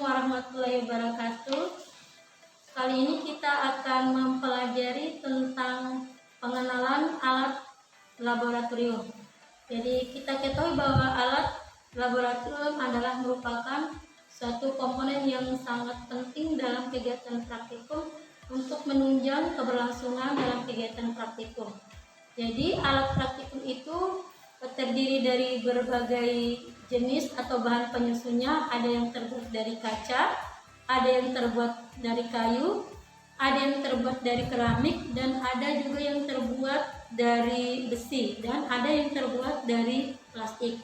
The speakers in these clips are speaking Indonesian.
warahmatullahi wabarakatuh. Kali ini kita akan mempelajari tentang pengenalan alat laboratorium. Jadi kita ketahui bahwa alat laboratorium adalah merupakan suatu komponen yang sangat penting dalam kegiatan praktikum untuk menunjang keberlangsungan dalam kegiatan praktikum. Jadi alat praktikum itu terdiri dari berbagai jenis atau bahan penyusunnya. Ada yang terbuat dari kaca, ada yang terbuat dari kayu, ada yang terbuat dari keramik, dan ada juga yang terbuat dari besi, dan ada yang terbuat dari plastik.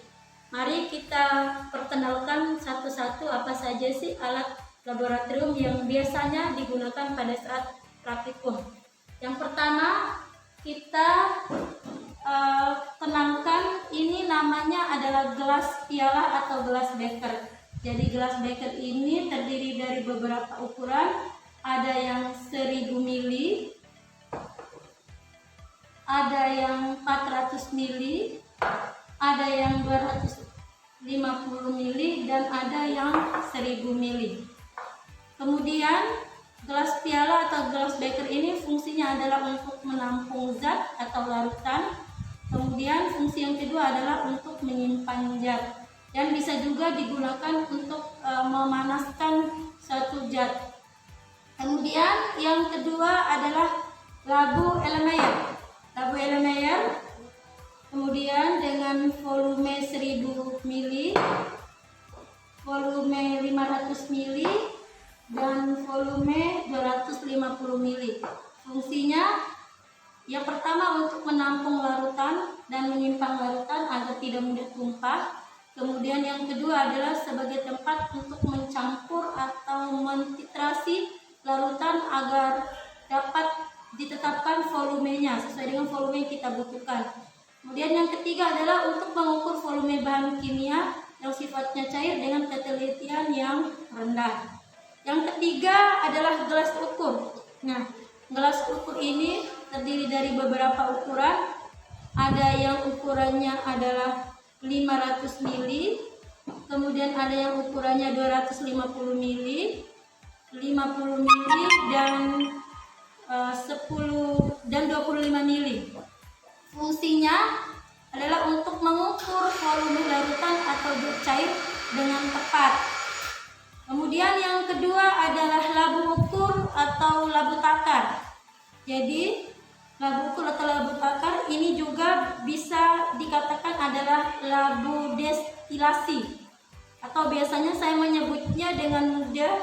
Mari kita perkenalkan satu-satu apa saja sih alat laboratorium yang biasanya digunakan pada saat praktikum. Yang pertama kita kenalkan, ini namanya adalah gelas piala atau gelas beker. Jadi gelas beker ini terdiri dari beberapa ukuran, ada yang 1000 mili, ada yang 400 mili, ada yang 250 mili, dan ada yang 1000 mili. Kemudian gelas piala atau gelas beker ini fungsinya adalah untuk menampung zat atau larutan. Kemudian fungsi yang kedua adalah untuk menyimpan zat, dan bisa juga digunakan untuk memanaskan suatu zat. Kemudian yang kedua adalah labu Erlenmeyer. Labu Erlenmeyer kemudian dengan volume 1000 mili, volume 500 mili, dan volume 250 mili. Fungsinya yang pertama untuk menampung larutan dan menyimpan larutan agar tidak mudah tumpah. Kemudian yang kedua adalah sebagai tempat untuk mencampur atau mentitrasi larutan agar dapat ditetapkan volumenya sesuai dengan volume yang kita butuhkan. Kemudian yang ketiga adalah untuk mengukur volume bahan kimia yang sifatnya cair dengan ketelitian yang rendah. Yang ketiga adalah gelas ukur. Nah, gelas ukur ini terdiri dari beberapa ukuran. Ada yang ukurannya adalah 500 mili, kemudian ada yang ukurannya 250 mili, 50 mili, dan 25 mili. Fungsinya adalah untuk mengukur volume larutan atau zat cair dengan tepat. Kemudian yang kedua adalah labu ukur atau labu takar. Jadi labu ukur atau labu takar ini juga bisa dikatakan adalah labu destilasi, atau biasanya saya menyebutnya dengan mudah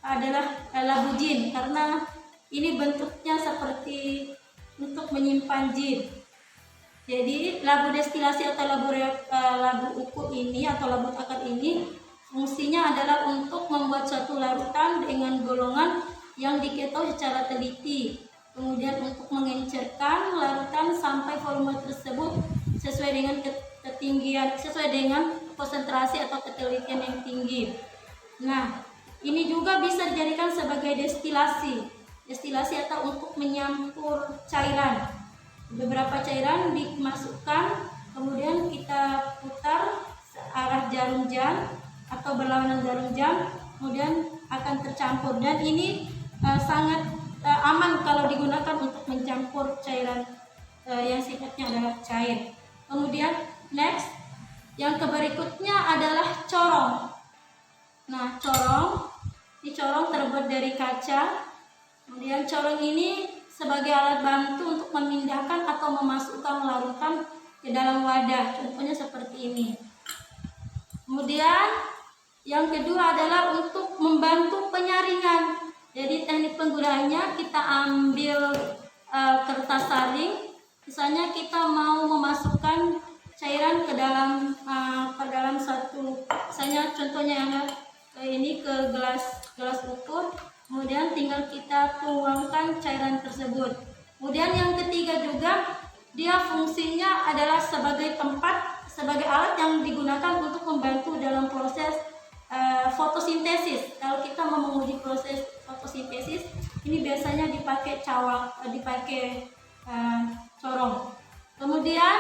adalah labu gin, karena ini bentuknya seperti untuk menyimpan gin. Jadi labu destilasi atau labu ukur ini atau labu takar ini fungsinya adalah untuk membuat suatu larutan dengan golongan yang diketahui secara teliti. Kemudian untuk mengencerkan larutan sampai volume tersebut sesuai dengan ketinggian, sesuai dengan konsentrasi atau ketelitian yang tinggi. Nah, ini juga bisa dijadikan sebagai destilasi. Destilasi atau untuk menyampur cairan. Beberapa cairan dimasukkan, kemudian kita putar searah jarum jam atau berlawanan jarum jam, kemudian akan tercampur, dan ini sangat aman kalau digunakan untuk mencampur cairan yang sifatnya adalah cair. Kemudian next, yang berikutnya adalah corong. Nah, ini corong terbuat dari kaca. Kemudian corong ini sebagai alat bantu untuk memindahkan atau memasukkan larutan ke dalam wadah. Contohnya seperti ini. Kemudian yang kedua adalah untuk membantu penyaringan. Jadi teknik penggunaannya, kita ambil kertas saring. Misalnya kita mau memasukkan cairan ke dalam satu, misalnya contohnya yang ini ke gelas ukur. Kemudian tinggal kita tuangkan cairan tersebut. Kemudian yang ketiga juga, dia fungsinya adalah sebagai alat yang digunakan untuk membantu dalam proses fotosintesis. Kalau kita mau menguji proses fotosintesis, ini biasanya dipakai corong. Kemudian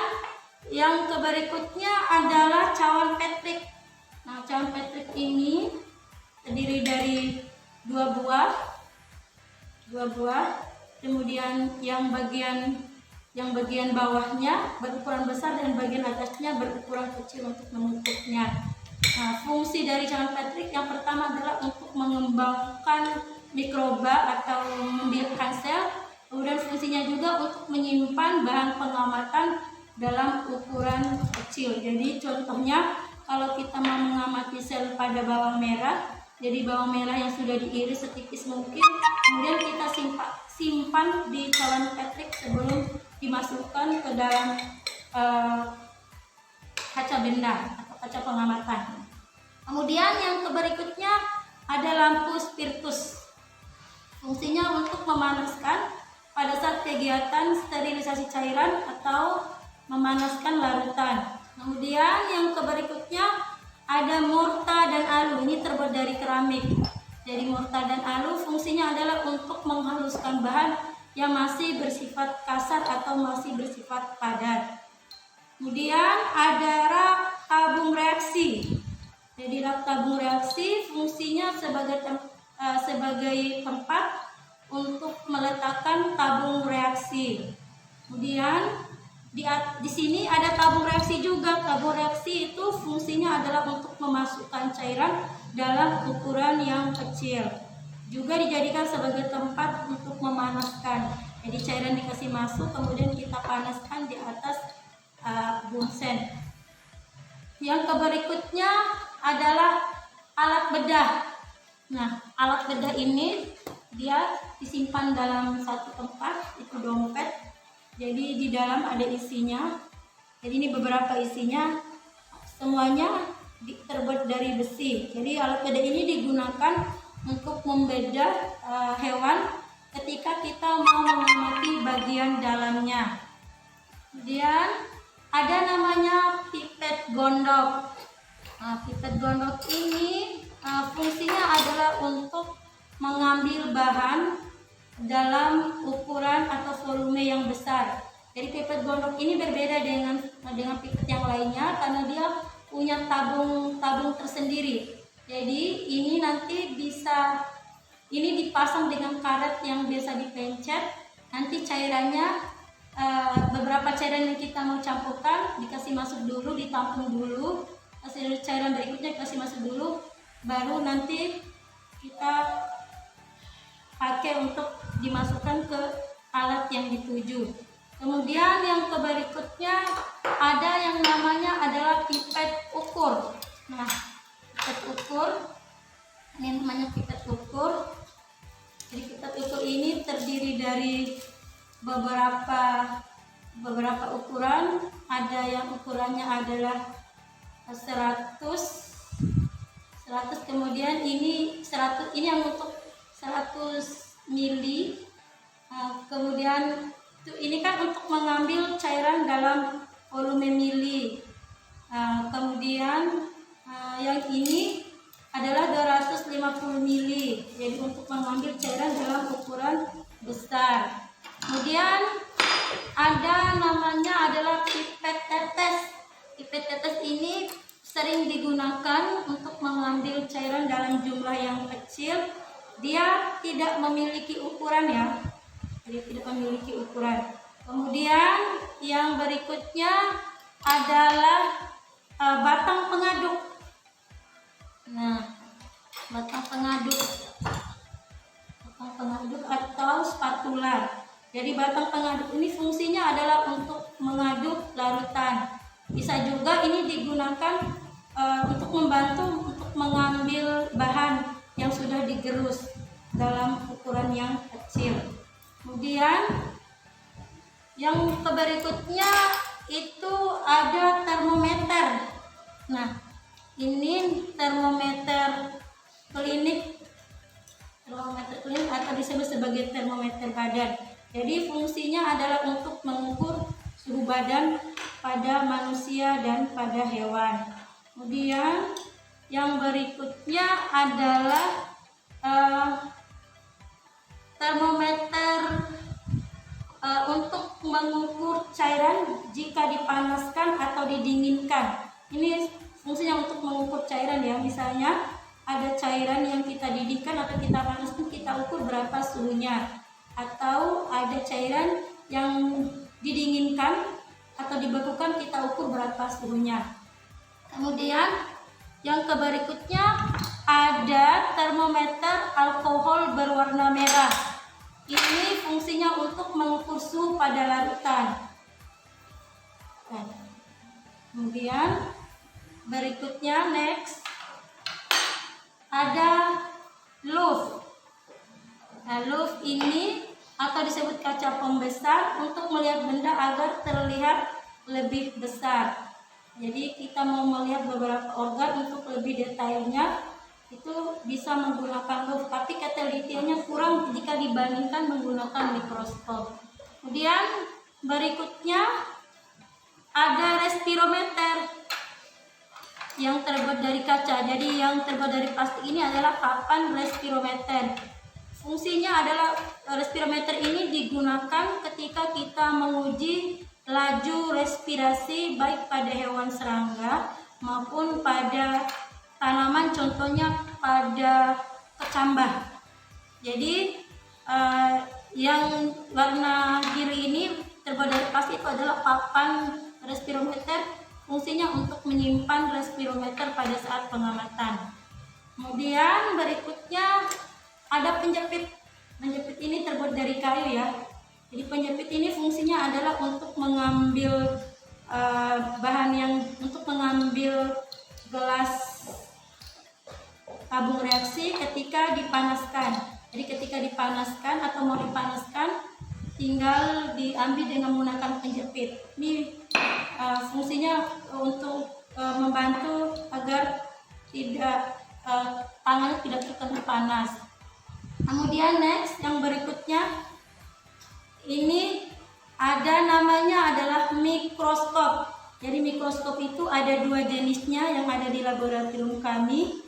yang berikutnya adalah cawan Patrick. Nah, cawan Patrick ini terdiri dari dua buah, kemudian yang bagian bawahnya berukuran besar dan bagian atasnya berukuran kecil untuk menutupnya. Nah, fungsi dari cairan Petrik yang pertama adalah untuk mengembangkan mikroba atau membiarkan sel. Kemudian fungsinya juga untuk menyimpan bahan pengamatan dalam ukuran kecil. Jadi contohnya kalau kita mau mengamati sel pada bawang merah, jadi bawang merah yang sudah diiris setipis mungkin, kemudian kita simpan di cairan Petrik sebelum dimasukkan ke dalam kaca benda atau kaca pengamatan. Kemudian yang berikutnya ada lampu spiritus. Fungsinya untuk memanaskan pada saat kegiatan sterilisasi cairan atau memanaskan larutan. Kemudian yang berikutnya ada murta dan alu. Ini terbuat dari keramik. Jadi murta dan alu fungsinya adalah untuk menghaluskan bahan yang masih bersifat kasar atau masih bersifat padat. Kemudian ada rak tabung reaksi. Jadi rak tabung reaksi fungsinya sebagai tempat untuk meletakkan tabung reaksi. Kemudian di sini ada tabung reaksi juga. Tabung reaksi itu fungsinya adalah untuk memasukkan cairan dalam ukuran yang kecil. Juga dijadikan sebagai tempat untuk memanaskan. Jadi cairan dikasih masuk, kemudian kita panaskan di atas bunsen. Yang berikutnya adalah alat bedah. Nah, alat bedah ini dia disimpan dalam satu tempat, itu dompet. Jadi di dalam ada isinya. Jadi ini beberapa isinya, semuanya terbuat dari besi. Jadi alat bedah ini digunakan untuk membedah hewan ketika kita mau mengamati bagian dalamnya. Kemudian ada namanya pipet gondok. Nah, pipet gondok ini fungsinya adalah untuk mengambil bahan dalam ukuran atau volume yang besar. Jadi pipet gondok ini berbeda dengan pipet yang lainnya karena dia punya tabung tersendiri. Jadi ini nanti ini dipasang dengan karet yang biasa dipencet. Nanti cairannya beberapa cairan yang kita mau campurkan dikasih masuk dulu, ditampung dulu. Hasil cairan berikutnya dikasih masuk dulu, baru nanti kita pakai untuk dimasukkan ke alat yang dituju. Kemudian yang berikutnya ada yang namanya adalah pipet ukur. Nah, pipet ukur ini namanya pipet ukur. Jadi pipet ukur ini terdiri dari beberapa ukuran. Ada yang ukurannya adalah 100, kemudian ini 100, ini yang untuk 100 mili. Kemudian ini kan untuk mengambil cairan dalam volume mili. Kemudian yang ini adalah 250 mili. Jadi untuk mengambil cairan dalam ukuran besar. Kemudian ada namanya adalah pipet tetes. Pipet tetes ini sering digunakan untuk mengambil cairan dalam jumlah yang kecil. Dia tidak memiliki ukuran ya. Jadi tidak memiliki ukuran. Kemudian yang berikutnya adalah batang pengaduk. Nah, batang pengaduk atau spatula. Jadi batang pengaduk ini fungsinya adalah untuk mengaduk larutan. Bisa juga ini digunakan untuk membantu untuk mengambil bahan yang sudah digerus dalam ukuran yang kecil. Kemudian yang berikutnya itu ada termometer. Nah, ini termometer klinik atau disebut sebagai termometer badan. Jadi fungsinya adalah untuk mengukur suhu badan pada manusia dan pada hewan. Kemudian yang berikutnya adalah termometer untuk mengukur cairan jika dipanaskan atau didinginkan. Ini fungsinya untuk mengukur cairan ya. Misalnya ada cairan yang kita didihkan atau kita panaskan, kita ukur berapa suhunya. Atau ada cairan yang didinginkan atau dibekukan, kita ukur berapa suhunya. Kemudian yang berikutnya ada termometer alkohol berwarna merah. Ini fungsinya untuk mengukur suhu pada larutan. Kemudian berikutnya next ada lup. Lup ini atau disebut kaca pembesar untuk melihat benda agar terlihat lebih besar. Jadi kita mau melihat beberapa organ untuk lebih detailnya itu bisa menggunakan lup, tapi ketelitiannya kurang jika dibandingkan menggunakan mikroskop. Kemudian berikutnya ada respirometer yang terbuat dari kaca. Jadi yang terbuat dari plastik ini adalah papan respirometer. Fungsinya adalah respirometer ini digunakan ketika kita menguji laju respirasi baik pada hewan serangga maupun pada tanaman, contohnya pada kecambah. Jadi yang warna biru ini terbuat dari plastik itu adalah papan respirometer, fungsinya untuk menyimpan respirometer pada saat pengamatan. Kemudian berikutnya ada penjepit. Penjepit ini terbuat dari kayu ya. Jadi penjepit ini fungsinya adalah untuk mengambil bahan yang untuk mengambil gelas tabung reaksi ketika dipanaskan. Jadi ketika dipanaskan atau mau dipanaskan, tinggal diambil dengan menggunakan penjepit. Ini fungsinya untuk membantu agar tangannya tidak terkena panas. Kemudian next yang berikutnya ini ada namanya adalah mikroskop. Jadi mikroskop itu ada dua jenisnya yang ada di laboratorium kami.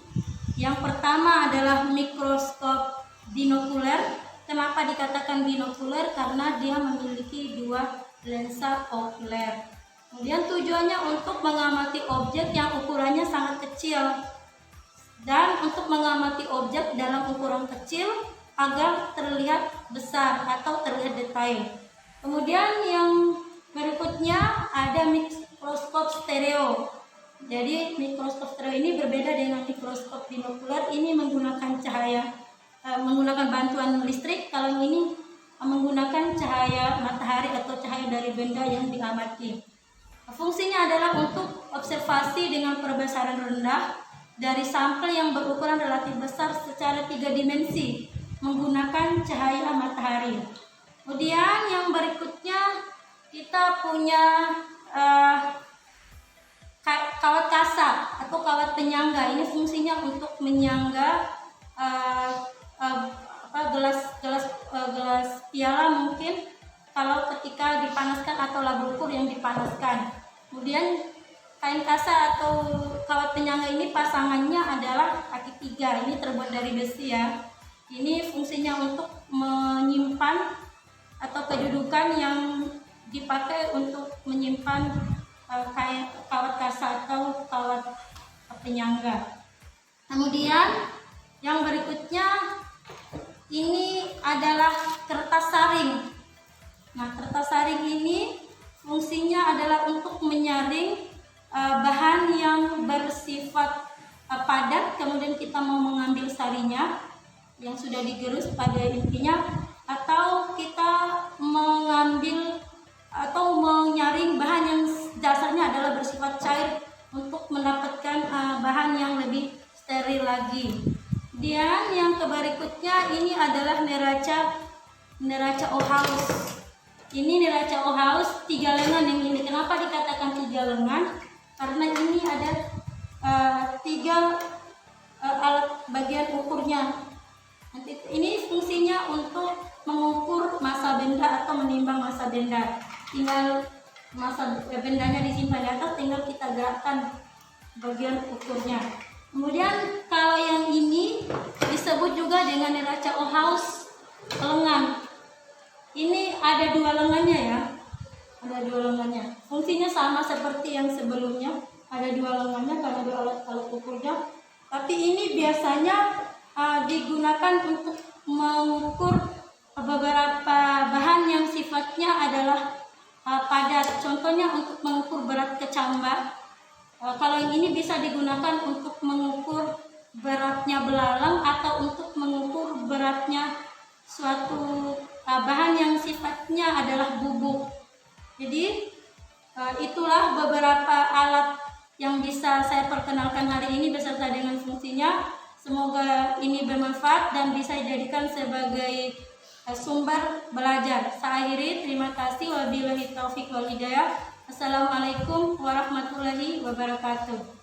Yang pertama adalah mikroskop binokuler. Kenapa dikatakan binokuler? Karena dia memiliki dua lensa okuler. Kemudian tujuannya untuk mengamati objek yang ukurannya sangat kecil dan untuk mengamati objek dalam ukuran kecil agar terlihat besar atau terlihat detail. Kemudian yang berikutnya ada mikroskop stereo. Jadi mikroskop stereo ini berbeda dengan mikroskop binokuler. Ini menggunakan cahaya, menggunakan bantuan listrik. Kalau yang ini menggunakan cahaya matahari atau cahaya dari benda yang diamati. Fungsinya adalah untuk observasi dengan perbesaran rendah dari sampel yang berukuran relatif besar secara 3 dimensi menggunakan cahaya matahari. Kemudian yang berikutnya kita punya kawat kasa atau kawat penyangga. Ini fungsinya untuk menyangga gelas piala mungkin kalau ketika dipanaskan atau laba ukur yang dipanaskan. Kemudian kain kasa atau kawat penyangga ini pasangannya adalah kaki 3. Ini terbuat dari besi ya. Ini fungsinya untuk menyimpan atau kedudukan yang dipakai untuk menyimpan kawat kasa atau kawat penyangga. Kemudian yang berikutnya ini adalah kertas saring. Nah, kertas saring ini fungsinya adalah untuk menyaring bahan yang bersifat padat, kemudian kita mau mengambil sarinya yang sudah digerus pada intinya, atau kita mengambil atau menyaring bahan yang dasarnya adalah bersifat cair untuk mendapatkan bahan yang lebih steril lagi. Kemudian yang berikutnya ini adalah neraca Ohaus. Ini neraca Ohaus 3 lengan yang ini. Kenapa dikatakan 3 lengan? Karena ini ada 3 alat bagian ukurnya. Nanti ini fungsinya untuk mengukur massa benda atau menimbang massa benda. Tinggal massa bendanya disimpan di atas, tinggal kita gerakkan bagian ukurnya. Kemudian kalau yang ini disebut juga dengan neraca Ohaus lengan. Ini ada 2 lengannya ya. Ada 2 lengannya. Fungsinya sama seperti yang sebelumnya. Ada 2 lengannya karena 2 alat ukurnya. Tapi ini biasanya digunakan untuk mengukur beberapa bahan yang sifatnya adalah padat. Contohnya untuk mengukur berat kecambah. Kalau yang ini bisa digunakan untuk mengukur beratnya belalang atau untuk mengukur beratnya suatu bahan yang sifatnya adalah bubuk. Jadi itulah beberapa alat yang bisa saya perkenalkan hari ini beserta dengan fungsinya. Semoga ini bermanfaat dan bisa dijadikan sebagai sumber belajar. Saya akhiri, terima kasih. Wabillahi taufik wal hidayah. Assalamualaikum warahmatullahi wabarakatuh.